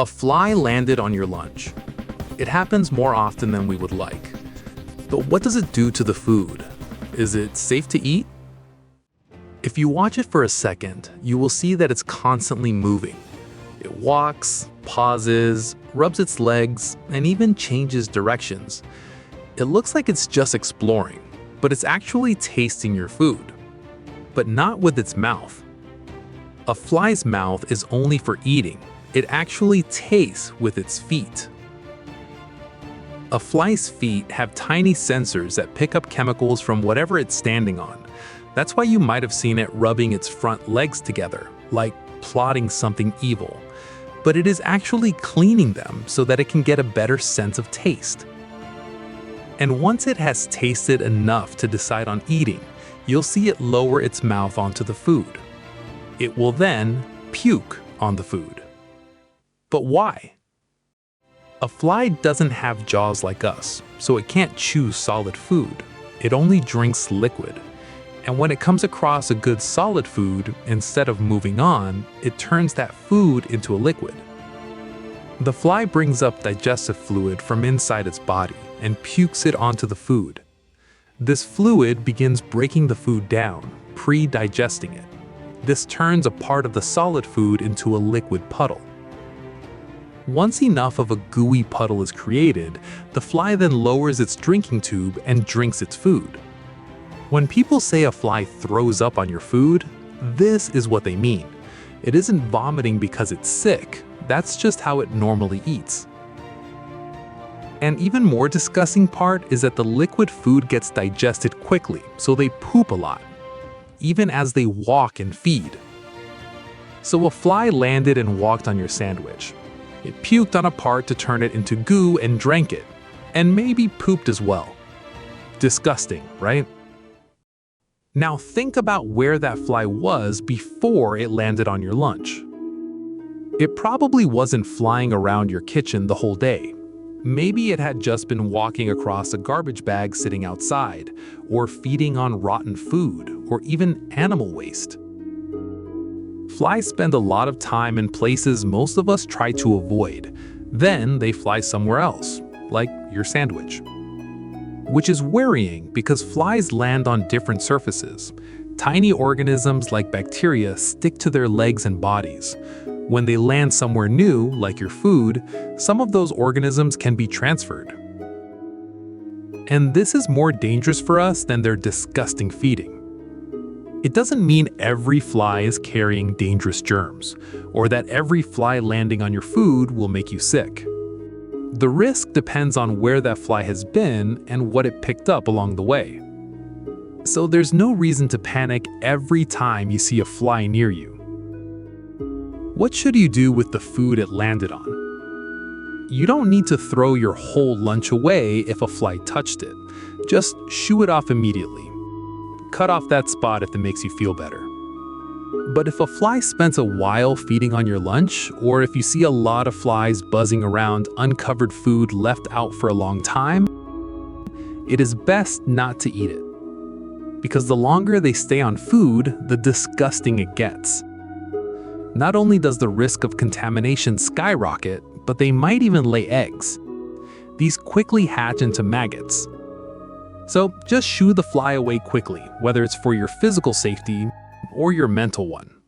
A fly landed on your lunch. It happens more often than we would like. But what does it do to the food? Is it safe to eat? If you watch it for a second, you will see that it's constantly moving. It walks, pauses, rubs its legs, and even changes directions. It looks like it's just exploring, but it's actually tasting your food. But not with its mouth. A fly's mouth is only for eating. It actually tastes with its feet. A fly's feet have tiny sensors that pick up chemicals from whatever it's standing on. That's why you might have seen it rubbing its front legs together, like plotting something evil. But it is actually cleaning them so that it can get a better sense of taste. And once it has tasted enough to decide on eating, you'll see it lower its mouth onto the food. It will then puke on the food. But why? A fly doesn't have jaws like us, so it can't chew solid food. It only drinks liquid. And when it comes across a good solid food, instead of moving on, it turns that food into a liquid. The fly brings up digestive fluid from inside its body and pukes it onto the food. This fluid begins breaking the food down, pre-digesting it. This turns a part of the solid food into a liquid puddle. Once enough of a gooey puddle is created, the fly then lowers its drinking tube and drinks its food. When people say a fly throws up on your food, this is what they mean. It isn't vomiting because it's sick, that's just how it normally eats. An even more disgusting part is that the liquid food gets digested quickly, so they poop a lot, even as they walk and feed. So a fly landed and walked on your sandwich. It puked on a part to turn it into goo and drank it, and maybe pooped as well. Disgusting, right? Now think about where that fly was before it landed on your lunch. It probably wasn't flying around your kitchen the whole day. Maybe it had just been walking across a garbage bag sitting outside, or feeding on rotten food, or even animal waste. Flies spend a lot of time in places most of us try to avoid. Then they fly somewhere else, like your sandwich. Which is worrying because flies land on different surfaces. Tiny organisms like bacteria stick to their legs and bodies. When they land somewhere new, like your food, some of those organisms can be transferred. And this is more dangerous for us than their disgusting feeding. It doesn't mean every fly is carrying dangerous germs, or that every fly landing on your food will make you sick. The risk depends on where that fly has been and what it picked up along the way. So there's no reason to panic every time you see a fly near you. What should you do with the food it landed on? You don't need to throw your whole lunch away if a fly touched it. Just shoo it off immediately. Cut off that spot if it makes you feel better. But if a fly spends a while feeding on your lunch, or if you see a lot of flies buzzing around uncovered food left out for a long time, it is best not to eat it. Because the longer they stay on food, the disgusting it gets. Not only does the risk of contamination skyrocket, but they might even lay eggs. These quickly hatch into maggots. So just shoo the fly away quickly, whether it's for your physical safety or your mental one.